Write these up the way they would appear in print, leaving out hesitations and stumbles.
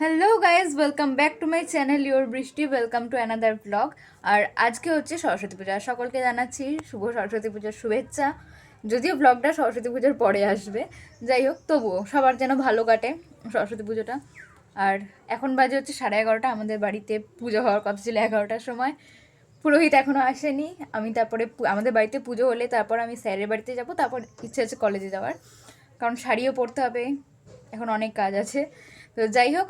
Hello guys, welcome back to my channel your Brishti. Welcome to another blog. আর আজকে হচ্ছে সরস্বতী পূজা। সকলকে জানাচ্ছি শুভ সরস্বতী পুজোর শুভেচ্ছা। যদিও ব্লগটা সরস্বতী পুজোর পরে আসবে, যাই হোক তবুও সবার যেন ভালো কাটে সরস্বতী পুজোটা। আর এখন বাজে হচ্ছে 11:30। আমাদের বাড়িতে পুজো হওয়ার কথা ছিল 11টার সময়। পুরোহিত এখনও আসেনি। আমি তারপরে আমাদের বাড়িতে পুজো হলে তারপর আমি স্যারের বাড়িতে যাব, তারপর ইচ্ছে আছে কলেজে যাওয়ার, কারণ শাড়িও পরতে হবে, এখন অনেক কাজ আছে। তো যাই হোক,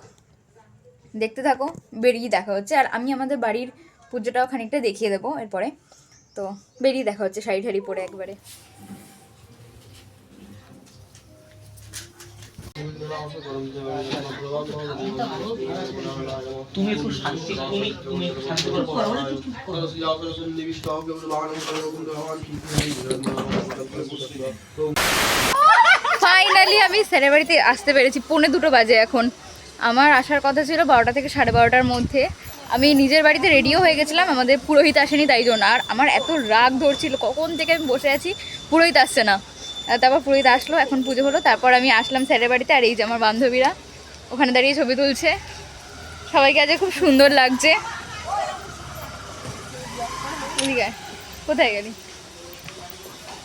দেখতে থাকো, বেরিয়ে দেখা হচ্ছে। আর আমি আমাদের বাড়ির পুজোটাও খানিকটা দেখিয়ে দেবো এরপরে। তো বেরিয়ে দেখা হচ্ছে শাড়ি ঠাড়ি পরে একবারে। তুমি একটু শান্তি ফাইনালি আমি স্যারের বাড়িতে আসতে পেরেছি। 1:45 বাজে এখন। আমার আসার কথা ছিল 12টা থেকে 12:30টার মধ্যে। আমি নিজের বাড়িতে রেডিও হয়ে গেছিলাম, আমাদের পুরোহিত আসেনি তাই জন্য। আর আমার এত রাগ ধরছিল, কখন থেকে আমি বসে আছি, পুরোহিত আসছে না। তারপর পুরোহিত আসলো, এখন পুজো হলো, তারপর আমি আসলাম স্যারের বাড়িতে। আর এই যে আমার বান্ধবীরা ওখানে দাঁড়িয়ে ছবি তুলছে। সবাইকে আজ খুব সুন্দর লাগছে। কোথায় গেলি?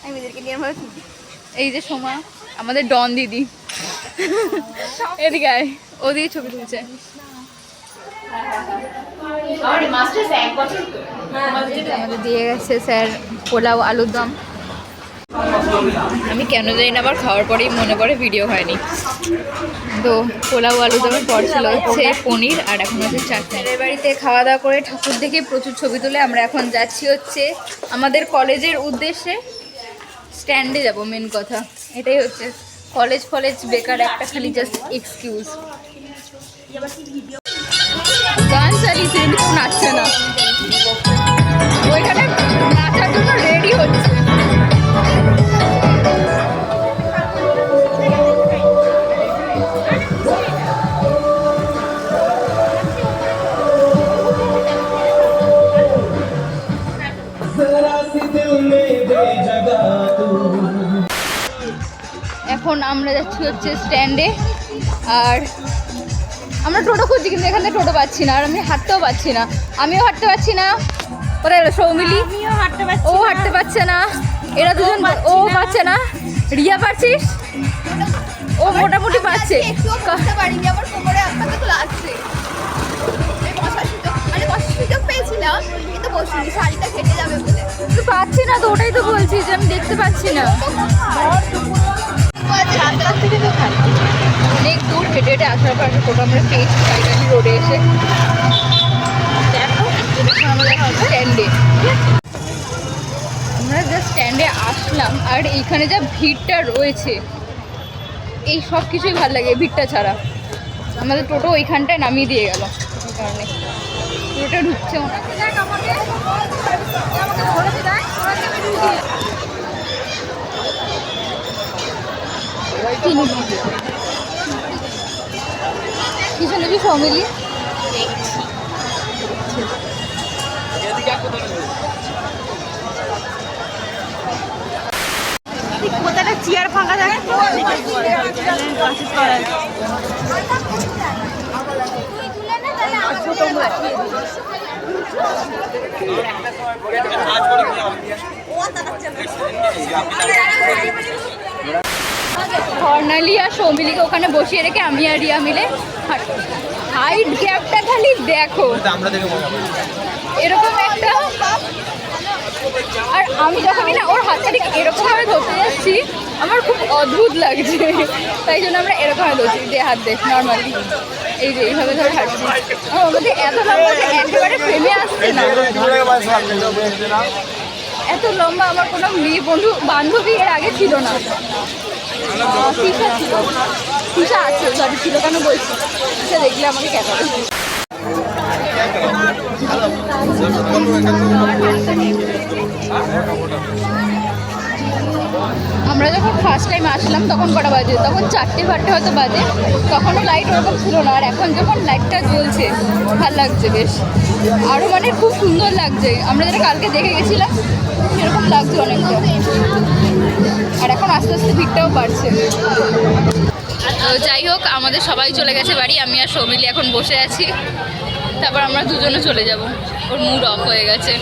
আমি এদেরকে নিয়ে এই যে সোমা, আমাদের ডন দিদি, এদিকে আয়, ওদিকে ছবি তুলছে। আমাদের দিয়ে গেছে স্যার পোলাও আলুর দম। আমি কেন জানি না আবার খাওয়ার পরেই মনে পড়ে ভিডিও হয়নি। তো পোলাও আলুর দমের পর ছিল হচ্ছে পনির, আর এখন হচ্ছে চাটনি। স্যারের বাড়িতে খাওয়া দাওয়া করে ঠাকুর দেখে প্রচুর ছবি তুলে আমরা এখন যাচ্ছি হচ্ছে আমাদের কলেজের উদ্দেশ্যে। স্ট্যান্ডে যাব, মেন কথা এটাই হচ্ছে। কলেজ বেকার একটা খালি জাস্ট এক্সকিউজ। গান চালিয়েছে কিন্তু নাচছে না, ওইখানে নাচার জন্য রেডি হচ্ছে। এখন আমরা যাচ্ছি হচ্ছে স্ট্যান্ডে। আর আমরা টোটো খুঁজছি, কিন্তু এখানে টোটো পাচ্ছি না। আর আমি হাঁটতেও পাচ্ছি না, আমিও হাঁটতে পারছি না। ওরা সৌমিলি, ও হাঁটতে পারছে না। এরা দুজন, ও পাচ্ছে না। রিয়া পারছিস? ও মোটামুটি পাচ্ছে। পাচ্ছি না তো, ওটাই তো বলছি যে আমি দেখতে পাচ্ছি না। অনেক দূর হেঁটে হেঁটে আসার পর টোটো আমরা পেয়েছি কাইকাটি রোডে এসে। দেখো স্ট্যান্ডে, আমরা জাস্ট স্ট্যান্ডে আসলাম। আর এইখানে যা ভিড়টা রয়েছে, এই সব কিছুই ভালো লাগে ভিড়টা ছাড়া। আমাদের টোটো ওইখানটায় নামিয়ে দিয়ে গেল, এই কারণে টোটোটা ঢুকছেও না। কিছু নেবি ফ্যামিলি? কোথাটা চেয়ার ফাঁকা থাকে স্বর্ণালী আর সৌমিলিকে ওখানে বসিয়ে রেখে আমি আর রিয়া মিলে হাইট গ্যাপটা খালি দেখো, এরকম একটা। আর আমি যখনই না ওর হাতটা ঠিক এরকমভাবে ধরতে যাচ্ছি, আমার খুব অদ্ভুত লাগছে, তাই জন্য আমরা এরকমভাবে ধরছি, দিয়ে হাত দেখ নর্মালি। এই যে এইভাবে ধরে হাঁটছি। আমাদের এত লম্বা একেবারে ফ্রেমে আসছে না, এত লম্বা আমার কোনো মেয়ে বান্ধবী এর আগে ছিল না। তিশা ছিল, তিশা আছে, সরি ছিল কেন বলছি, তিশা দেখলে আমাকে কেটাবে। আমরা যখন ফার্স্ট টাইম আসলাম তখন কটা বাজে, তখন 4টে হয়তো বাজে। তখনও লাইট ওরকম ছিল না। আর এখন যখন লাইটটা জ্বলছে ভালো লাগছে বেশ, আরও মানে খুব সুন্দর লাগছে। আমরা যেটা কালকে দেখে গেছিলাম সেরকম লাগছে অনেকটা। আর এখন আস্তে আস্তে ভিড়টাও বাড়ছে। তো যাই হোক আমাদের সবাই চলে গেছে বাড়ি, আমি আর সৌমিলি এখন বসে আছি। তারপর আমরা দুজনে চলে যাব, ওর মুড অফ হয়ে গেছে।